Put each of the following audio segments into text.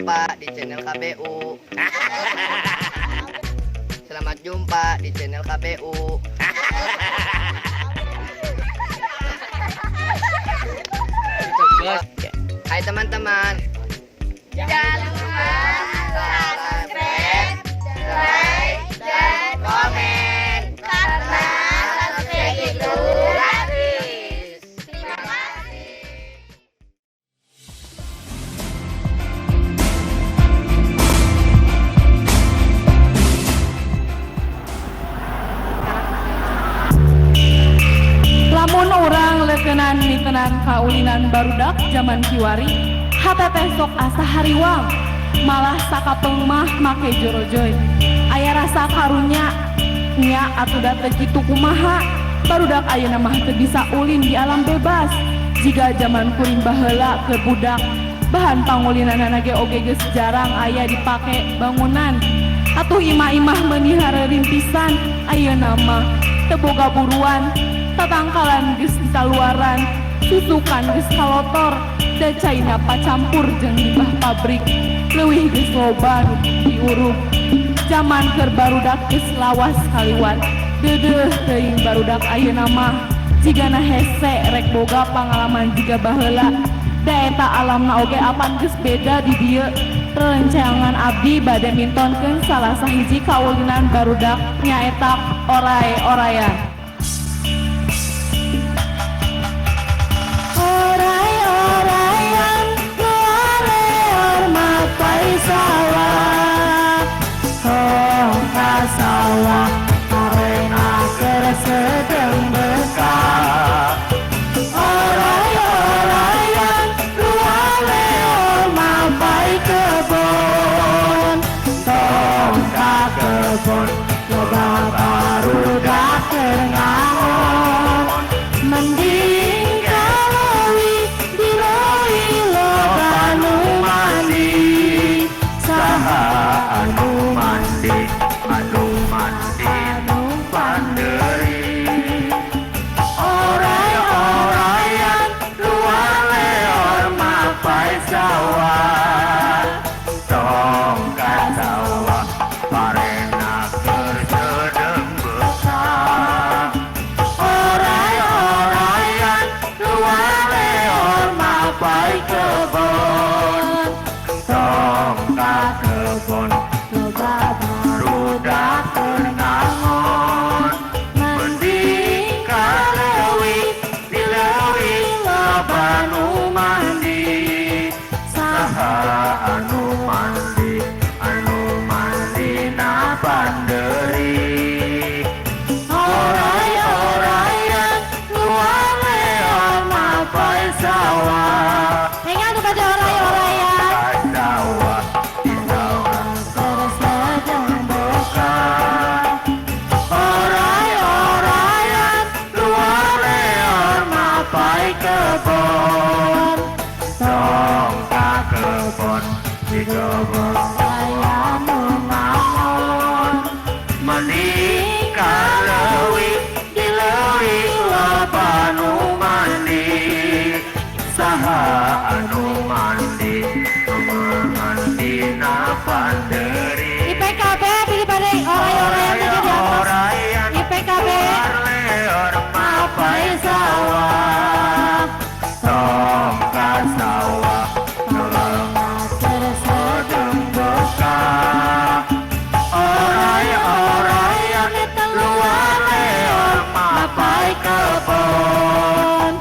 jumpa di channel KBU. Selamat jumpa di channel KBU. Hai teman-teman. Jangan lupa subscribe, like, dan komen karena subscribe itu gratis. Terima kasih. Lamun orang lekenan mitenan kaulinan barudak zaman kiwari, hateteh sok asa hariwang, malah sakapeng mah make jorojoy. Aya rasa karunya nya atuda teu kitu kumaha, barudak ayeuna mah teu bisa ulin di alam bebas. Jiga zaman kuring baheula keur budak, bahan pangulinanna ge oge geus jarang aya dipake bangunan. Atuh imah-imah meuni harerimpisan, ayeuna mah teu boga buruan. Tatangkalan geus ditaluaran, susukan geus kalotor, da caina pacampur jeung limbah pabrik, leuwih geus loba nu diurup. Zaman keur barudak geus lawas kaliwat, deudeuh teuing barudak ayeuna mah, jigana hese rek boga pangalaman jiga baheula. Da eta alamna oge apan geus beda di dieu. Rerencangan abdi bade mintonkeun salah sahiji kaulinan barudak nyaeta oray-orayan. Oray-orayan luar mapai sawah, oh kasawah karena kersedeng bekah. Oray-orayan luar mapai kebon, tong ka kebon loba barudak keur ngaon. Mending kalawi diloi loba nu mandi, saha anu mandi anu panderi. Oray-orayan luar leor mapai sawah, tong ka sawah parena keur sedeng bekah. Oray-orayan luar leor mapai kebon, tong ka kebon loba barudak keur ngaon. Mending kaleuwih dileuwih loba nu mandi, saha anu mandi na panderi. Oray-orayan luar leor mapai sawah, hengan tuh baca oray-orayan. Sawah di sawah sedeng bekah. Oray-orayan luar leor mapai kebon, tong ka kebon di kebon aya nu ngaon. Mending kaleuwih dileuwih loba nu mandi, saha anu mandi na panderi. IPKB pilih pada oray-orayan IPKB leor mapai sawah, tong ka sawah loba sedeng bekah. Oray-orayan luar leor mapai kebon,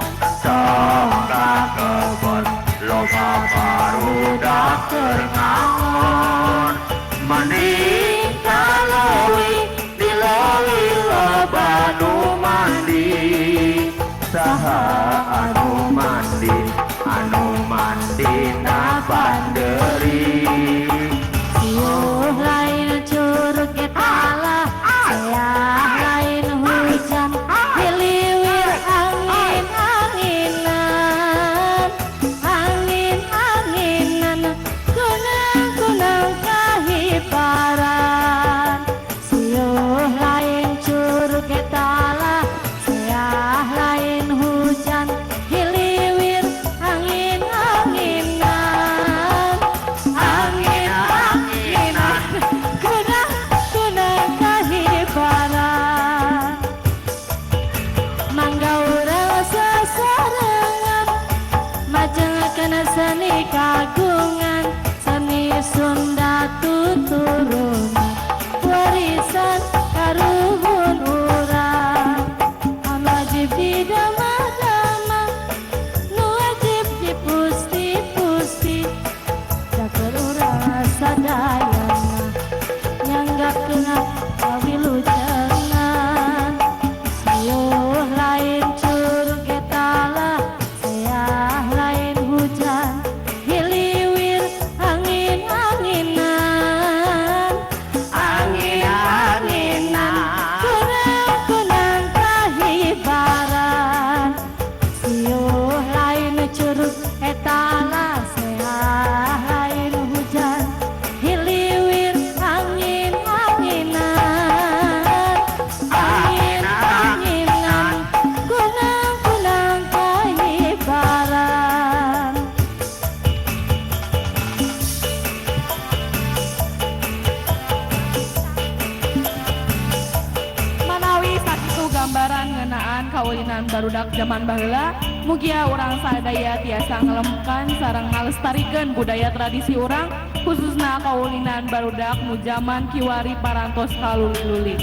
tong ka kebon loba barudak keur ngaon. Mending kaleuwih dileuwih loba nu mandi, saha anu mandi na panderi. Sieuh lain curug eta lah, seah lain hujan, hiliwir angin-anginan, kunang-kunang kahibaran. Sieuh lain curug eta lah, seah lain hujan, hiliwir angin-anginan. Kena seni kagungan, seni Sunda tuturunan, warisan karuhun urang. An wajib didamah-damah, nu wajib dipusti-pusti, jaker urang sadayana, nyanggap kena kawilujengan. Sayuh lain curug getalah, seah lain hujan, hiliwir angin-anginan, angin-anginan, kunang-kunang kahibaran. Sayuh lain curug etalah, seah lain hujan, hiliwir angin-anginan, angin-anginan, kunang-kunang kahibaran. Manawi sakitu gambaran ngeunaan kaulinan barudak zaman baheula, mugia urang sadaya tiasa ngelemkan sareng ngalestarikeun budaya tradisi urang, khususna kaulinan barudak nu zaman kiwari parantos kaluli-luli.